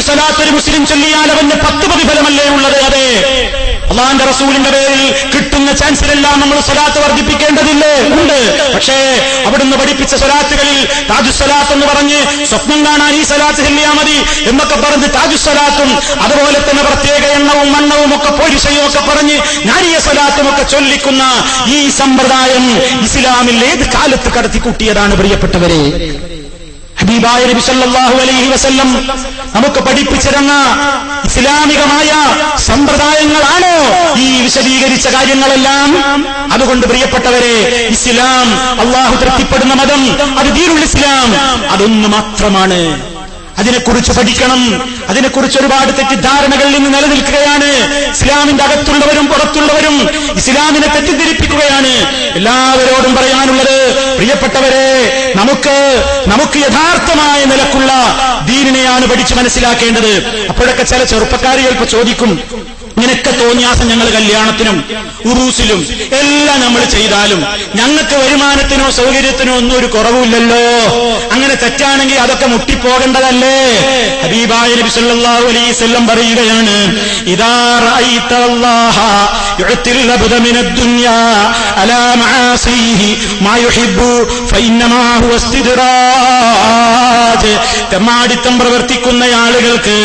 സ്വലാത്ത് ഒരു മുസ്ലിം ചൊല്ലിയാൽ അവന് 10 പ്രതിഫലമല്ലേ ഉള്ളത്? അതെ, അള്ളാന്റെ റസൂലിന്റെ പേരിൽ കിട്ടുന്ന ചാൻസിലെല്ലാം നമ്മൾ സ്വലാത്ത് വർദ്ധിപ്പിക്കേണ്ടതില്ലേ? ഉണ്ട്. പക്ഷേ അവിടുന്ന് പഠിപ്പിച്ച സ്വലാത്തുകളിൽ താജുസ്സലാത്ത് എന്ന് പറഞ്ഞ് സ്വപ്നം കാണാൻ ഈ സ്വലാത്ത് ചൊല്ലിയാ മതി എന്നൊക്കെ പറഞ്ഞ് താജുസ്സലാത്തും അതുപോലെ തന്നെ പ്രത്യേക എണ്ണവും മണ്ണവും ഒക്കെ പോരിശയും ഒക്കെ പറഞ്ഞ് നാരിയ സ്വലാത്തും ഒക്കെ ചൊല്ലിക്കുന്ന ഈ സമ്പ്രദായം ഇസ്ലാമിൽ ഏത് കാലത്ത് കടത്തിക്കൂട്ടിയതാണ് പ്രിയപ്പെട്ടവരെ? ഹബീബായ നബി സല്ലല്ലാഹു അലൈഹി വസല്ലം നമുക്ക് പഠിപ്പിച്ചിരുന്ന ഇസ്ലാമികമായ സമ്പ്രദായങ്ങളാണോ ഈ വിശദീകരിച്ച കാര്യങ്ങളെല്ലാം? അതുകൊണ്ട് പ്രിയപ്പെട്ടവരെ, ഇസ്ലാം അള്ളാഹു തൃപ്തിപ്പെടുന്ന മതം, അത് ദീനുൽ ഇസ്ലാം, അതൊന്നു മാത്രമാണ്. അതിനെക്കുറിച്ച് പഠിക്കണം. അതിനെക്കുറിച്ച് ഒരുപാട് തെറ്റിദ്ധാരണകളിൽ നിന്ന് നിലനിൽക്കുകയാണ്. ഇസ്ലാമിന്റെ അകത്തുള്ളവരും പുറത്തുള്ളവരും ഇസ്ലാമിനെ തെറ്റിദ്ധരിപ്പിക്കുകയാണ്. എല്ലാവരോടും പറയാനുള്ളത്, പ്രിയപ്പെട്ടവരെ, നമുക്ക് യഥാർത്ഥമായ നിലക്കുള്ള ദീനിനെയാണ് പഠിച്ച് മനസ്സിലാക്കേണ്ടത്. അപ്പോഴൊക്കെ ചില ചെറുപ്പക്കാർ ചിലപ്പോൾ ചോദിക്കും, ഇങ്ങനെയൊക്കെ തോന്നിയാസം ഞങ്ങൾ കല്യാണത്തിനും ഉറൂസിലും എല്ലാം നമ്മൾ ചെയ്താലും ഞങ്ങൾക്ക് വരുമാനത്തിനോ സൗകര്യത്തിനോ ഒന്നും ഒരു കുറവുമില്ലല്ലോ, അങ്ങനെ തെറ്റാണെങ്കിൽ അതൊക്കെ മുട്ടിപ്പോകേണ്ടതല്ലേ? ഹബീബായ നബി സല്ലല്ലാഹു അലൈഹി വസല്ലം പറയുകയാണ്, ഇദാ റഅയ്തല്ലാഹ യുഅതിൽ അബ്ദ മിനദ് ദുനിയാ അലാ മആസിഹി മാ യുഹിബ്ബു ഫഇന്നമാ ഹുവ ഇസ്തിദ്റാജ്. തെമ്മാടിത്തം പ്രവർത്തിക്കുന്ന ആളുകൾക്ക്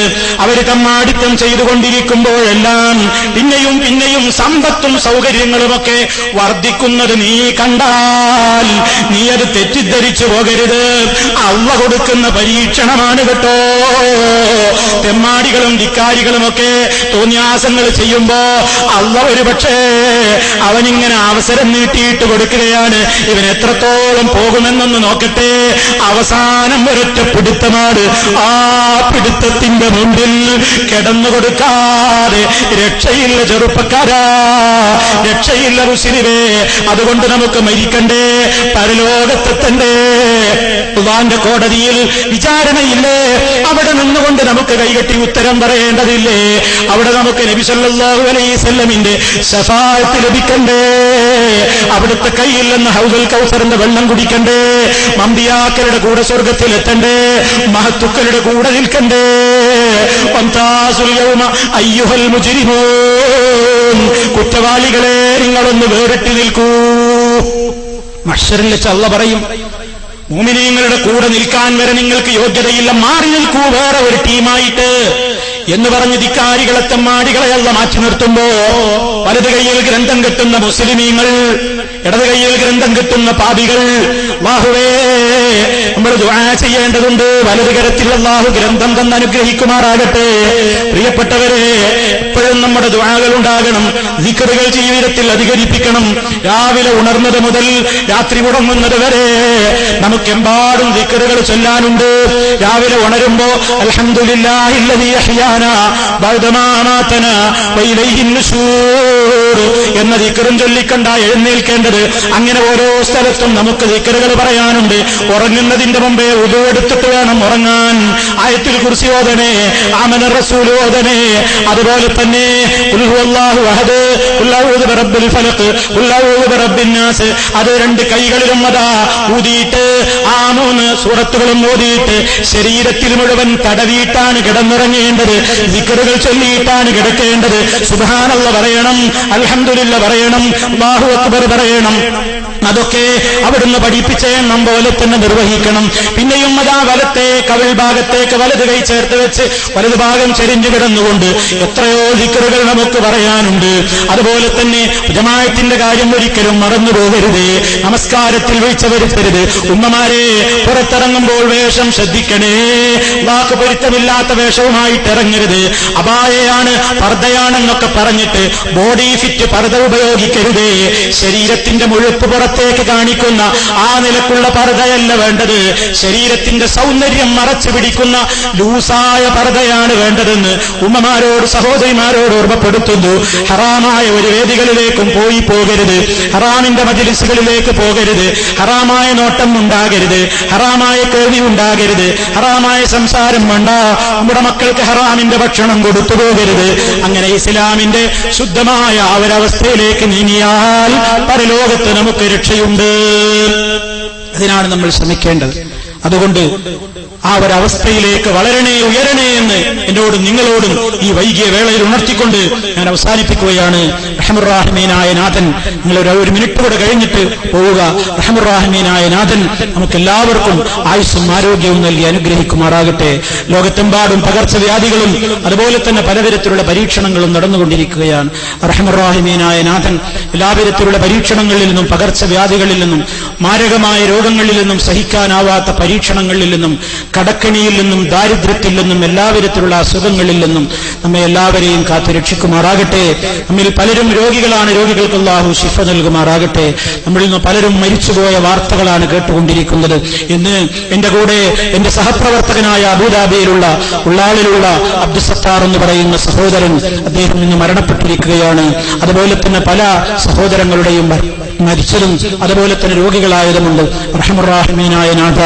അവർ തെമ്മാടിത്തം ചെയ്തുകൊണ്ടിരിക്കുമ്പോഴെല്ലാം പിന്നെയും പിന്നെയും സമ്പത്തും സൗകര്യങ്ങളുമൊക്കെ വർദ്ധിക്കുന്നത് നീ കണ്ടാൽ നീ അത് തെറ്റിദ്ധരിച്ചു പോകരുത്. അള്ളാഹു കൊടുക്കുന്ന പരീക്ഷണമാണ് കേട്ടോ. തെമ്മാടികളും ധിക്കാരികളുമൊക്കെ തോന്നിയാസങ്ങൾ ചെയ്യുമ്പോ അള്ളാഹു ഒരു പക്ഷേ അവനിങ്ങനെ അവസരം നീട്ടിയിട്ട് കൊടുക്കുകയാണ്. ഇവൻ എത്രത്തോളം പോകുമെന്നൊന്ന് നോക്കട്ടെ. അവസാനം ഒരൊറ്റ പിടുത്തമാണ്. ആ പിടുത്തത്തിന്റെ മുമ്പിൽ കിടന്നു കൊടുക്കാതെ രക്ഷയില്ല ചെറുപ്പക്കാരാ, രക്ഷയില്ല മുസ്ലിമേ. അതുകൊണ്ട് നമുക്ക് മരിക്കണ്ടേ, പരലോകത്തെത്തണ്ടേ, അല്ലാഹുവിന്റെ കോടതിയിൽ വിചാരണയില്ലേ? അവിടെ നിന്നുകൊണ്ട് നമുക്ക് കൈകെട്ടി ഉത്തരം പറയേണ്ടതില്ലേ? അവിടെ നമുക്ക് നബി സല്ലല്ലാഹു അലൈഹി വസല്ലമിന്റെ ശഫാഅത്ത് ലഭിക്കണ്ടേ? അവിടുത്തെ കയ്യിൽ നിന്ന് ഹൗദുൽ കൗസറിന്റെ വെള്ളം കുടിക്കണ്ടേ? മമ്പിയാക്കളുടെ കൂടെ സ്വർഗത്തിലെത്തണ്ടേ? മഹത്തുക്കളുടെ കൂടെ നിൽക്കണ്ടേ? വംതാസുൽ യൗമ അയ്യുഹൽ മുജ്രിമൂൻ, കുറ്റവാളികളെ നിങ്ങളൊന്ന് വേറിട്ട് നിൽക്കൂ. മഹ്ശറിൽ വെച്ച് അല്ലാഹു പറയും, മുഅ്മിനീങ്ങളുടെ കൂടെ നിൽക്കാൻ വരെ നിങ്ങൾക്ക് യോഗ്യതയില്ല, മാറി നിൽക്കൂ വേറെ ഒരു ടീമായിട്ട് എന്ന് പറഞ്ഞ് ധിക്കാരികളെ തെമ്മാടികളെ അല്ലാഹു മാറ്റി നിർത്തുമ്പോ വലത് കൈയിൽ ഗ്രന്ഥം കെട്ടുന്ന മുസ്ലിമീങ്ങൾ, ഇടത് കൈയിൽ ഗ്രന്ഥം കെട്ടുന്ന പാപികൾ, അല്ലാഹുവേ നമ്മൾ ദുആ ചെയ്യേണ്ടതുണ്ട്. വലത് കരത്തിൽ അല്ലാഹു ഗ്രന്ഥം തന്ന് അനുഗ്രഹിക്കുമാറാകട്ടെ. പ്രിയപ്പെട്ടവരെ, എപ്പോഴും നമ്മുടെ ദുആകൾ ഉണ്ടാകണം. ദിക്റുകൾ ജീവിതത്തിൽ അധികരിപ്പിക്കണം. രാവിലെ ഉണർന്നത് മുതൽ രാത്രി ഉറങ്ങുന്നത് വരെ നമുക്കെമ്പാടും ദിക്റുകൾ ചൊല്ലാനുണ്ട്. രാവിലെ ഉണരുമ്പോ അൽഹംദുലില്ലാഹില്ലദീ അഹ്യാനാ ബഅദമാ അമാതനാ വഇലൈഹിൻ നുശൂർ എന്ന ദിക്റും ചൊല്ലിക്കണ്ട എഴുന്നേൽക്കേണ്ടത്. അങ്ങനെ ഓരോ സ്ഥലത്തും നമുക്ക് ദിക്റുകൾ പറയാനുണ്ട്. ഉറങ്ങുന്നതിന്റെ മുമ്പേ വുദു എടുത്തിട്ട് വേണം ഉറങ്ങാൻ. ആയത്തുൽ കുർസി ഓതണേ, ആമന റസൂൽ ഓതണേ. അതുപോലെ തന്നെ ഖുൽ ഹുവല്ലാഹു അഹദ്, ഖുൽ അഊദു ബിറബ്ബിൽ ഫലഖ്, ഖുൽ അഊദു ബിറബ്ബിൻ നാസ്, അത് രണ്ട് കൈകളിലും അതാ ഊതിയിട്ട് ആ 3 സൂറത്തുകളും ഓതിയിട്ട് ശരീരത്തിൽ മുഴുവൻ തടവിയിട്ടാണ് കിടന്നുറങ്ങേണ്ടത്. ദിക്റുകൾ ചൊല്ലിയിട്ടാണ് കിടക്കേണ്ടത്. സുബ്ഹാനല്ലാഹ് പറയണം, അൽഹംദുലില്ലാഹ് പറയണം, അല്ലാഹു അക്ബർ പറയണം. അതൊക്കെ അവിടുന്ന് പഠിപ്പിച്ച എണ്ണം പോലെ തന്നെ നിർവഹിക്കണം. പിന്നെയും അതാ വലത്തെ കവിൾ ഭാഗത്തേക്ക് വലത് കൈ ചേർത്ത് വെച്ച് വലത് ഭാഗം ചെരിഞ്ഞു കിടന്നുകൊണ്ട് എത്രയോ ദിക്റുകൾ നമുക്ക് പറയാനുണ്ട്. അതുപോലെ തന്നെ ജമാഅത്തിന്റെ കാര്യം ഒരിക്കലും മറന്നു പോകരുത്. നമസ്കാരത്തിൽ വീഴ്ച വരുത്തരുത്. ഉമ്മമാരെ, പുറത്തിറങ്ങുമ്പോൾ വേഷം ശ്രദ്ധിക്കണേ. വാക്ക് പൊരുത്തമില്ലാത്ത വേഷവുമായിട്ട് ഇറങ്ങരുത്. അബായയാണ് പർദ്ദയാണെന്നൊക്കെ പറഞ്ഞിട്ട് ബോഡി ഫിറ്റ് പർദ്ദ ഉപയോഗിക്കരുത്. ശരീരത്തിന്റെ മുഴുപ്പ് പുറത്തേക്ക് കാണിക്കുന്ന ആ നിലക്കുള്ള പർദ്ദയല്ല വേണ്ടത്. ശരീരത്തിന്റെ സൗന്ദര്യം മറച്ചു പിടിക്കുന്ന ലൂസായ പർദ്ദയാണ് വേണ്ടതെന്ന് ഉമ്മമാരോട് സഹോദരിമാരോട് ഓർമ്മപ്പെടുത്തുന്നു. ഹറാമായ ഒരു വേദികളിലേക്കും പോകരുത്. ഹറാമിന്റെ മജ്‌ലിസുകളിലേക്ക് പോകരുത്. ഹറാമായ നോട്ടം ഉണ്ടാകരുത്. ഹറാമായ കേൾവി ഉണ്ടാകരുത്. ഹറാമായ സംസാരം വേണ്ട. നമ്മുടെ മക്കൾക്ക് ഹറാമിന്റെ ഭക്ഷണം കൊടുത്തു പോകരുത്. അങ്ങനെ ഇസ്ലാമിന്റെ ശുദ്ധമായ ആ ഒരവസ്ഥയിലേക്ക് നീങ്ങിയാൽ പരലോകത്ത് നമുക്ക് രക്ഷയുണ്ട്. അതിനാണ് നമ്മൾ ശ്രമിക്കേണ്ടത്. അതുകൊണ്ട് ആ ഒരവസ്ഥയിലേക്ക് വളരണേ, ഉയരണേ എന്ന് എന്നോടും നിങ്ങളോടും ഈ വൈകിയ വേളയിൽ ഉണർത്തിക്കൊണ്ട് ഞാൻ അവസാനിപ്പിക്കുകയാണ്. റഹ്മുർ-റഹീമീനായ നാഥൻ, നിങ്ങൾ ഒരു മിനിറ്റ് കൂടെ കഴിഞ്ഞിട്ട് പോവുക. റഹ്മുർ-റഹീമീനായ നാഥൻ നമുക്കെല്ലാവർക്കും ആയുസ്സും ആരോഗ്യവും നൽകി അനുഗ്രഹിക്കുമാറാകട്ടെ. ലോകത്തെമ്പാടും പകർച്ചവ്യാധികളും അതുപോലെ തന്നെ പലതരത്തിലുള്ള പരീക്ഷണങ്ങളും നടന്നുകൊണ്ടിരിക്കുകയാണ്. റഹ്മുർ-റഹീമീനായ നാഥൻ എല്ലാവിധത്തിലുള്ള പരീക്ഷണങ്ങളിൽ നിന്നും പകർച്ചവ്യാധികളിൽ നിന്നും മാരകമായ രോഗങ്ങളിൽ നിന്നും സഹിക്കാനാവാത്ത പരീക്ഷണങ്ങളിൽ നിന്നും കടക്കണിയിൽ നിന്നും ദാരിദ്ര്യത്തിൽ നിന്നും എല്ലാവിധത്തിലുള്ള അസുഖങ്ങളിൽ നിന്നും നമ്മെ എല്ലാവരെയും കാത്തു രക്ഷിക്കുമാറാകട്ടെ. നമ്മിൽ പലരും രോഗികളാണ്, രോഗികൾക്ക് അല്ലാഹു ശിഫ നൽകുമാറാകട്ടെ. നമ്മളിൽ നിന്ന് പലരും മരിച്ചുപോയ വാർത്തകളാണ് കേട്ടുകൊണ്ടിരിക്കുന്നത്. ഇന്ന് എന്റെ കൂടെ എന്റെ സഹപ്രവർത്തകനായ അബുദാബിയിലുള്ള ഉള്ളാളിലുള്ള അബ്ദുസത്താർ എന്ന് പറയുന്ന സഹോദരൻ, അദ്ദേഹം ഇന്ന് മരണപ്പെട്ടിരിക്കുകയാണ്. അതുപോലെ തന്നെ പല സഹോദരങ്ങളുടെയും മരിച്ചതും അതുപോലെ തന്നെ രോഗികളായതുമുണ്ട്. റഹ്മുർ-റഹീമീനായ നാഥ,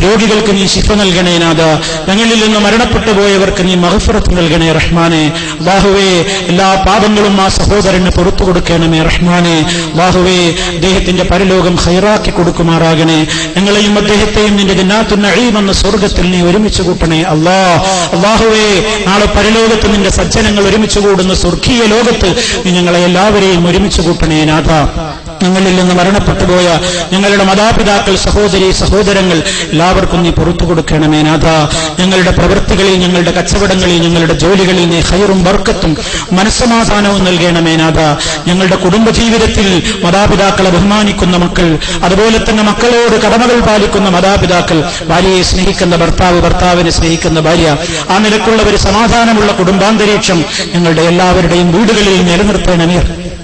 രോഗികൾക്ക് നീ ശിഫ നൽകണേ നാഥ. ഞങ്ങളിൽ നിന്ന് മരണപ്പെട്ടു പോയവർക്ക് നീ മഗ്ഫിറത്ത് നൽകണേ റഹ്മാനെ. അല്ലാഹുവേ, എല്ലാ പാപങ്ങളും ആ സഹോദരന് പുറത്തു കൊടുക്കണമേ റഹ്മാനെ. അല്ലാഹുവേ, അദ്ദേഹത്തിന്റെ പരലോകം ഖൈറാക്കി കൊടുക്കുമാറാകണേ. ഞങ്ങളെയും അദ്ദേഹത്തെയും നിന്റെ ജന്നാത്തുൻ നഈം എന്ന സ്വർഗ്ഗത്തിൽ നീ ഒരുമിച്ച് കൂട്ടണേ അല്ലാഹുവേ, നാളെ പരലോകത്ത് നിന്റെ സജ്ജനങ്ങൾ ഒരുമിച്ച് കൂടുന്ന സ്വർഗീയ ലോകത്ത് നീ ഞങ്ങളെ എല്ലാവരെയും ഒരുമിച്ച് കൂട്ടണേ നാഥ. ഞങ്ങളിൽ നിന്ന് മരണപ്പെട്ടു പോയ ഞങ്ങളുടെ മാതാപിതാക്കൾ, സഹോദരി സഹോദരങ്ങൾ എല്ലാവർക്കും നീ പുറത്തു കൊടുക്കണമേ നാഥ. ഞങ്ങളുടെ പ്രവൃത്തികളിൽ, ഞങ്ങളുടെ കച്ചവടങ്ങളിൽ, ഞങ്ങളുടെ ജോലികളിൽ നീ ഖൈറും ബർക്കത്തും മനസ്സമാധാനവും നൽകണമേ നാഥ. ഞങ്ങളുടെ കുടുംബജീവിതത്തിൽ മാതാപിതാക്കളെ ബഹുമാനിക്കുന്ന മക്കൾ, അതുപോലെ തന്നെ മക്കളോട് കടമകൾ പാലിക്കുന്ന മാതാപിതാക്കൾ, ഭാര്യയെ സ്നേഹിക്കുന്ന ഭർത്താവ്, ഭർത്താവിനെ സ്നേഹിക്കുന്ന ഭാര്യ, ആ നിലക്കുള്ള ഒരു സമാധാനമുള്ള കുടുംബാന്തരീക്ഷം ഞങ്ങളുടെ എല്ലാവരുടെയും വീടുകളിൽ നിലനിർത്തണമേ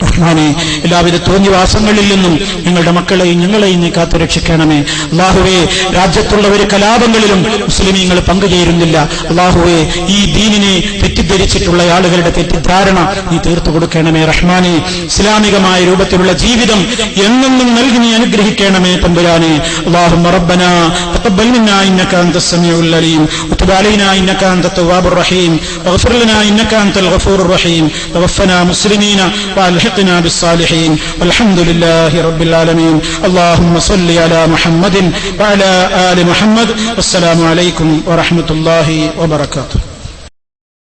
റഹ്മാനെ. എല്ലാവിധ തോന്നിവാസങ്ങളിൽ നിന്നും ഞങ്ങളുടെ മക്കളെയും ഞങ്ങളെയും നീ കാത്തു രക്ഷിക്കണമേ അല്ലാഹുവേ. രാജ്യത്തുള്ള ഒരു കലാപങ്ങളിലും മുസ്ലിമീങ്ങൾ പങ്കുചേരുന്നില്ല അല്ലാഹുവേ. ഈ ദീനിനെ തെറ്റിദ്ധരിച്ചിട്ടുള്ള ആളുകളുടെ തെറ്റിദ്ധാരണ നീ തീർത്തു കൊടുക്കണമേ റഹ്മാനെ. ഇസ്ലാമികമായ രൂപത്തിലുള്ള ജീവിതം എന്നെന്നും നൽകി നീ അനുഗ്രഹിക്കണമേ തമ്പുരാനെ. അല്ലാഹുമ്മ റബ്ബനാ തഖബ്ബൽ മിന്നാ ഇന്നക അൻതസ് സമീഉൽ അലീം വതുബ് അലൈനാ ഇന്നക അൻതത് തവ്വാബുർ റഹീം വഗ്ഫിർ ലനാ ഇന്നക അൻതൽ ഗഫൂറുർ റഹീം തവഫനാ മുസ്ലിമീന വഅൽഹിഖ്നാ ബിസ്സാലിഹീൻ വൽഹംദുലില്ലാഹി റബ്ബിൽ ആലമീൻ. اللهم صل على محمد وعلى آل محمد. والسلام عليكم ورحمة الله وبركاته.